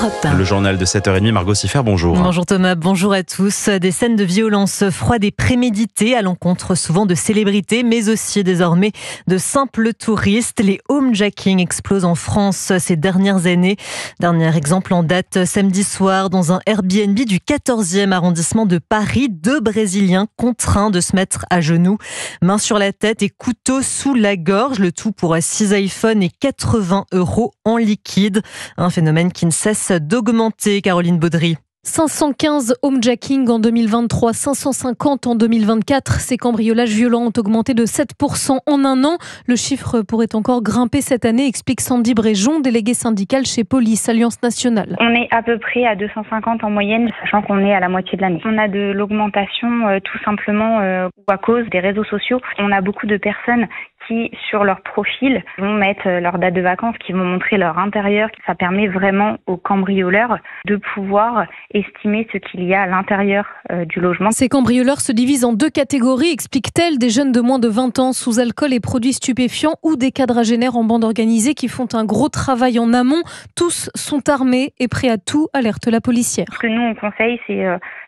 Europe 1. Le journal de 7h30, Margot Siffert, bonjour. Bonjour Thomas, bonjour à tous. Des scènes de violence froide et préméditées à l'encontre souvent de célébrités, mais aussi désormais de simples touristes. Les homejacking explosent en France ces dernières années. Dernier exemple en date, samedi soir, dans un Airbnb du 14e arrondissement de Paris, 2 Brésiliens contraints de se mettre à genoux, main sur la tête et couteau sous la gorge, le tout pour 6 iPhones et 80 € en liquide. Un phénomène qui ne cesse d'augmenter, Caroline Baudry. 515 homejacking en 2023, 550 en 2024. Ces cambriolages violents ont augmenté de 7% en un an. Le chiffre pourrait encore grimper cette année, explique Sandy Bréjon, déléguée syndicale chez Police Alliance Nationale. On est à peu près à 250 en moyenne, sachant qu'on est à la moitié de l'année. On a de l'augmentation tout simplement à cause des réseaux sociaux. On a beaucoup de personnes qui, sur leur profil, vont mettre leur date de vacances, qui vont montrer leur intérieur. Ça permet vraiment aux cambrioleurs de pouvoir estimer ce qu'il y a à l'intérieur du logement. Ces cambrioleurs se divisent en 2 catégories, explique-t-elle, des jeunes de moins de 20 ans sous alcool et produits stupéfiants ou des quadragénaires en bande organisée qui font un gros travail en amont. Tous sont armés et prêts à tout, alerte la policière. Ce que nous on conseille, c'est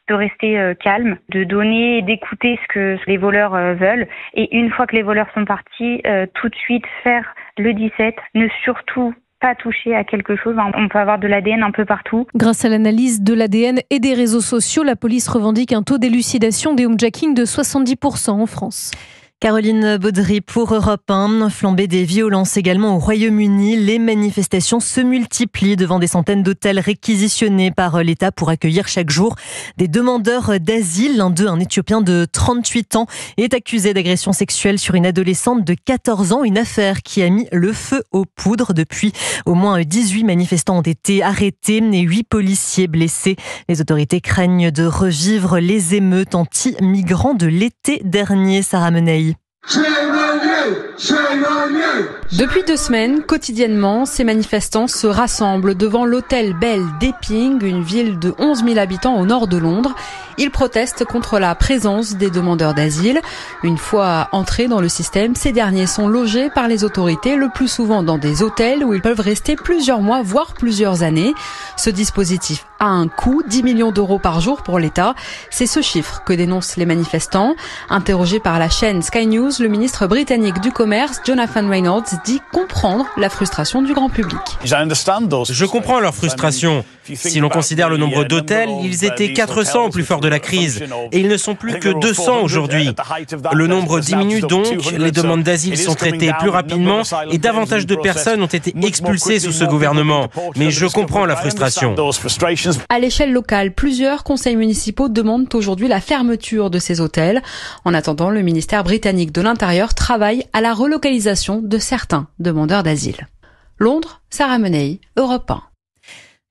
de rester calme, de donner et d'écouter ce que les voleurs veulent. Et une fois que les voleurs sont partis, tout de suite faire le 17, ne surtout pas toucher à quelque chose. On peut avoir de l'ADN un peu partout. Grâce à l'analyse de l'ADN et des réseaux sociaux, la police revendique un taux d'élucidation des homejacking de 70% en France. Caroline Baudry pour Europe 1. Flambée des violences également au Royaume-Uni. Les manifestations se multiplient devant des centaines d'hôtels réquisitionnés par l'État pour accueillir chaque jour des demandeurs d'asile. L'un d'eux, un Éthiopien de 38 ans, est accusé d'agression sexuelle sur une adolescente de 14 ans. Une affaire qui a mis le feu aux poudres. Depuis, au moins 18 manifestants ont été arrêtés et 8 policiers blessés. Les autorités craignent de revivre les émeutes anti-migrants de l'été dernier. Sarah Menei. Depuis 2 semaines, quotidiennement, ces manifestants se rassemblent devant l'hôtel Bell d'Epping, une ville de 11 000 habitants au nord de Londres. Ils protestent contre la présence des demandeurs d'asile. Une fois entrés dans le système, ces derniers sont logés par les autorités, le plus souvent dans des hôtels où ils peuvent rester plusieurs mois, voire plusieurs années. Ce dispositif a un coût, 10 millions d'euros par jour pour l'État. C'est ce chiffre que dénoncent les manifestants. Interrogé par la chaîne Sky News, le ministre britannique du Commerce, Jonathan Reynolds, dit comprendre la frustration du grand public. Je comprends leur frustration. Si l'on considère le nombre d'hôtels, ils étaient 400 au plus fort de la crise et ils ne sont plus que 200 aujourd'hui. Le nombre diminue donc, les demandes d'asile sont traitées plus rapidement et davantage de personnes ont été expulsées sous ce gouvernement. Mais je comprends la frustration. À l'échelle locale, plusieurs conseils municipaux demandent aujourd'hui la fermeture de ces hôtels. En attendant, le ministère britannique de l'Intérieur travaille à la relocalisation de certains demandeurs d'asile. Londres, Sarah Menei, Europe 1.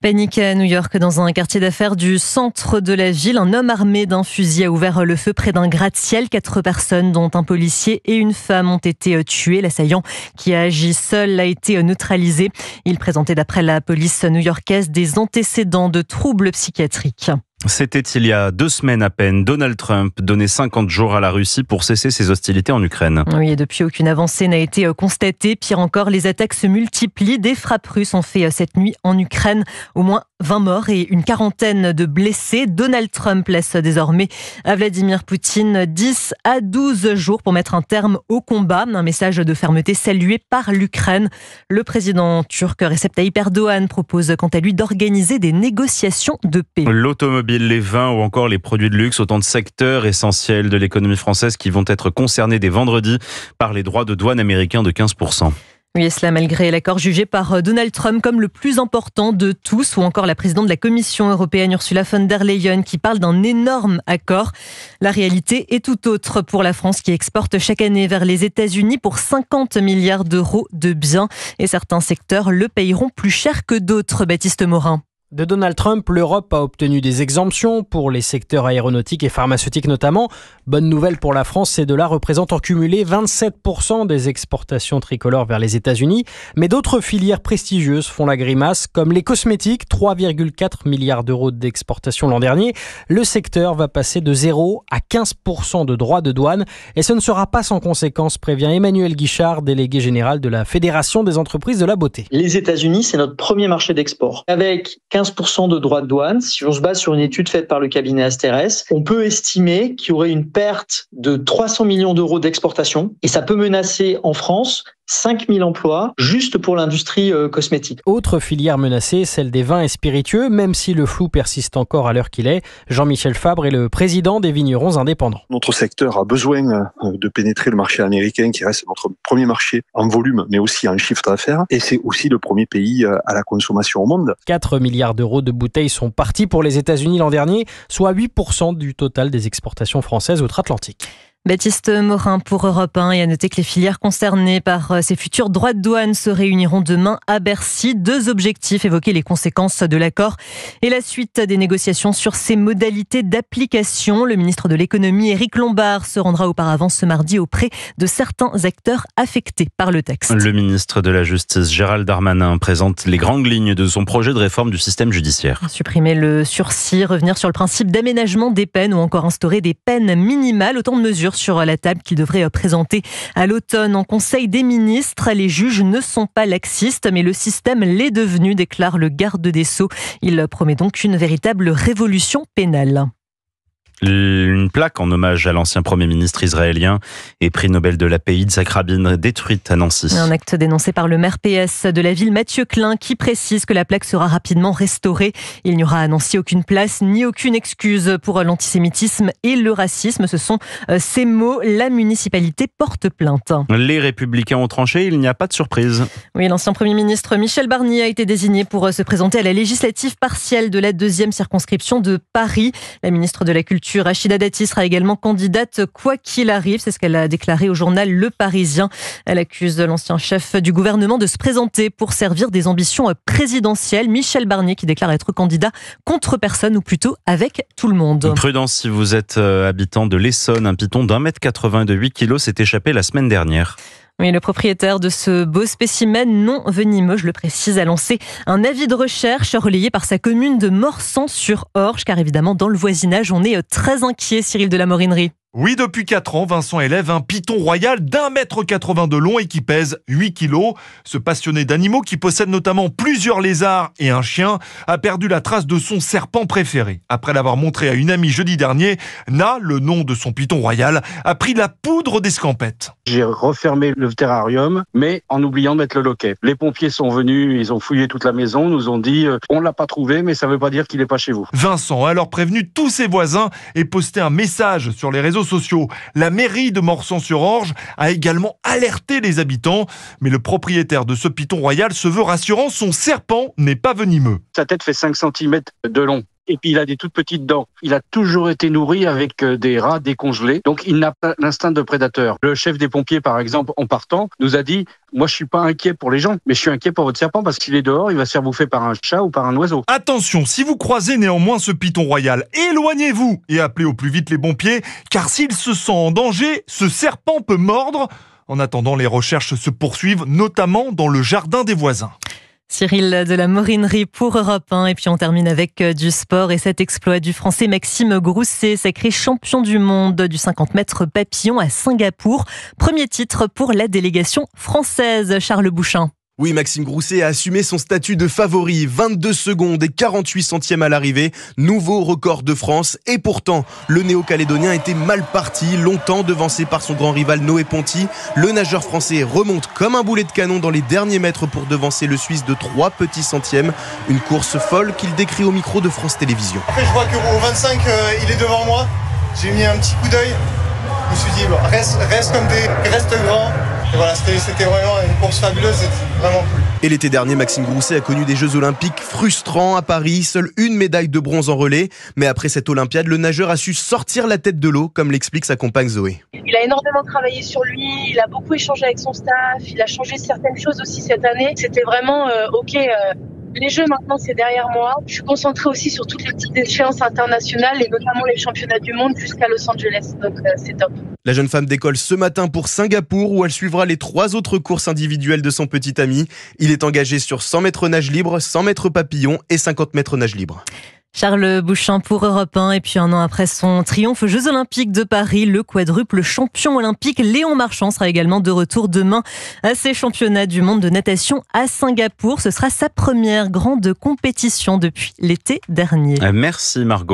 Panique à New York dans un quartier d'affaires du centre de la ville. Un homme armé d'un fusil a ouvert le feu près d'un gratte-ciel. 4 personnes, dont un policier et une femme, ont été tuées. L'assaillant, qui a agi seul, a été neutralisé. Il présentait, d'après la police new-yorkaise, des antécédents de troubles psychiatriques. C'était il y a 2 semaines à peine. Donald Trump donnait 50 jours à la Russie pour cesser ses hostilités en Ukraine. Oui, et depuis, aucune avancée n'a été constatée. Pire encore, les attaques se multiplient. Des frappes russes ont fait cette nuit en Ukraine. Au moins 20 morts et une quarantaine de blessés. Donald Trump laisse désormais à Vladimir Poutine 10 à 12 jours pour mettre un terme au combat. Un message de fermeté salué par l'Ukraine. Le président turc Recep Tayyip Erdogan propose quant à lui d'organiser des négociations de paix. L'automobile, les vins ou encore les produits de luxe, autant de secteurs essentiels de l'économie française qui vont être concernés dès vendredi par les droits de douane américains de 15%. Oui, et cela malgré l'accord jugé par Donald Trump comme le plus important de tous, ou encore la présidente de la Commission européenne Ursula von der Leyen qui parle d'un énorme accord. La réalité est tout autre pour la France qui exporte chaque année vers les États-Unis pour 50 milliards d'euros de biens. Et certains secteurs le payeront plus cher que d'autres, Baptiste Morin. De Donald Trump, l'Europe a obtenu des exemptions pour les secteurs aéronautiques et pharmaceutiques notamment. Bonne nouvelle pour la France, ces deux-là représentent en cumulé 27% des exportations tricolores vers les États-Unis. Mais d'autres filières prestigieuses font la grimace, comme les cosmétiques, 3,4 milliards d'euros d'exportation l'an dernier. Le secteur va passer de 0 à 15% de droits de douane. Et ce ne sera pas sans conséquence, prévient Emmanuel Guichard, délégué général de la Fédération des entreprises de la beauté. Les États-Unis, c'est notre premier marché d'export, avec 15 15% de droits de douane. Si on se base sur une étude faite par le cabinet Asterès, on peut estimer qu'il y aurait une perte de 300 millions d'euros d'exportation et ça peut menacer en France 5000 emplois juste pour l'industrie cosmétique. Autre filière menacée, celle des vins et spiritueux, même si le flou persiste encore à l'heure qu'il est. Jean-Michel Fabre est le président des vignerons indépendants. Notre secteur a besoin de pénétrer le marché américain qui reste notre premier marché en volume mais aussi en chiffre d'affaires et c'est aussi le premier pays à la consommation au monde. 4 milliards d'euros de bouteilles sont partis pour les États-Unis l'an dernier, soit 8% du total des exportations françaises outre-Atlantique. Baptiste Morin pour Europe 1 et à noter que les filières concernées par ces futurs droits de douane se réuniront demain à Bercy. 2 objectifs, évoquer les conséquences de l'accord et la suite des négociations sur ses modalités d'application. Le ministre de l'économie Éric Lombard se rendra auparavant ce mardi auprès de certains acteurs affectés par le texte. Le ministre de la Justice Gérald Darmanin présente les grandes lignes de son projet de réforme du système judiciaire. Supprimer le sursis, revenir sur le principe d'aménagement des peines ou encore instaurer des peines minimales, autant de mesures sur la table qu'il devrait présenter à l'automne en Conseil des ministres. Les juges ne sont pas laxistes, mais le système l'est devenu, déclare le garde des Sceaux. Il promet donc une véritable révolution pénale. Une plaque en hommage à l'ancien Premier ministre israélien et prix Nobel de la paix Yitzhak Rabin détruite à Nancy. Un acte dénoncé par le maire PS de la ville Mathieu Klein qui précise que la plaque sera rapidement restaurée. Il n'y aura à Nancy aucune place ni aucune excuse pour l'antisémitisme et le racisme. Ce sont ces mots. La municipalité porte plainte. Les Républicains ont tranché, il n'y a pas de surprise. Oui, l'ancien Premier ministre Michel Barnier a été désigné pour se présenter à la législative partielle de la 2e circonscription de Paris. La ministre de la Culture Rachida Dati sera également candidate quoi qu'il arrive, c'est ce qu'elle a déclaré au journal Le Parisien. Elle accuse l'ancien chef du gouvernement de se présenter pour servir des ambitions présidentielles. Michel Barnier qui déclare être candidat contre personne ou plutôt avec tout le monde. Prudence si vous êtes habitant de l'Essonne, un python d'1,80 m de 8 kg s'est échappé la semaine dernière. Oui, le propriétaire de ce beau spécimen non venimeux, je le précise, a lancé un avis de recherche relayé par sa commune de Morsan-sur-Orge, car évidemment, dans le voisinage, on est très inquiet, Cyril de la Morinerie. Oui, depuis 4 ans, Vincent élève un python royal d'1,80 m de long et qui pèse 8 kg. Ce passionné d'animaux, qui possède notamment plusieurs lézards et un chien, a perdu la trace de son serpent préféré. Après l'avoir montré à une amie jeudi dernier, Na, le nom de son python royal, a pris la poudre d'escampette. J'ai refermé le terrarium, mais en oubliant de mettre le loquet. Les pompiers sont venus, ils ont fouillé toute la maison, nous ont dit on l'a pas trouvé, mais ça veut pas dire qu'il est pas chez vous. Vincent a alors prévenu tous ses voisins et posté un message sur les réseaux sociaux. La mairie de Morsan-sur-Orge a également alerté les habitants, mais le propriétaire de ce python royal se veut rassurant, son serpent n'est pas venimeux. Sa tête fait 5 cm de long. Et puis il a des toutes petites dents. Il a toujours été nourri avec des rats décongelés, donc il n'a pas l'instinct de prédateur. Le chef des pompiers, par exemple, en partant, nous a dit « Moi, je suis pas inquiet pour les gens, mais je suis inquiet pour votre serpent parce qu'il est dehors, il va se faire bouffer par un chat ou par un oiseau. » Attention, si vous croisez néanmoins ce python royal, éloignez-vous et appelez au plus vite les pompiers, car s'il se sent en danger, ce serpent peut mordre. En attendant, les recherches se poursuivent, notamment dans le jardin des voisins. Cyril de la Morinerie pour Europe 1. Et puis on termine avec du sport et cet exploit du Français Maxime Grousset, sacré champion du monde du 50 mètres papillon à Singapour. Premier titre pour la délégation française, Charles Bouchin. Oui, Maxime Grousset a assumé son statut de favori, 22 secondes et 48 centièmes à l'arrivée, nouveau record de France. Et pourtant, le néo-calédonien était mal parti, longtemps devancé par son grand rival Noé Ponty. Le nageur français remonte comme un boulet de canon dans les derniers mètres pour devancer le Suisse de 3 petits centièmes. Une course folle qu'il décrit au micro de France Télévisions. Après, je vois qu'au 25, il est devant moi. J'ai mis un petit coup d'œil. Je me suis dit, reste grand. Et voilà, c'était vraiment une course fabuleuse, c'était vraiment cool. Et l'été dernier, Maxime Grousset a connu des Jeux Olympiques frustrants à Paris, seule une médaille de bronze en relais. Mais après cette Olympiade, le nageur a su sortir la tête de l'eau, comme l'explique sa compagne Zoé. Il a énormément travaillé sur lui, il a beaucoup échangé avec son staff, il a changé certaines choses aussi cette année. C'était vraiment les Jeux maintenant c'est derrière moi. Je suis concentrée aussi sur toutes les petites échéances internationales et notamment les championnats du monde jusqu'à Los Angeles. Donc c'est top. La jeune femme décolle ce matin pour Singapour où elle suivra les 3 autres courses individuelles de son petit ami. Il est engagé sur 100 mètres nage libre, 100 mètres papillon et 50 mètres nage libre. Charles Bouchin pour Europe 1. Et puis un an après son triomphe aux Jeux Olympiques de Paris, le quadruple champion olympique Léon Marchand sera également de retour demain à ces championnats du monde de natation à Singapour. Ce sera sa première grande compétition depuis l'été dernier. Merci Margot.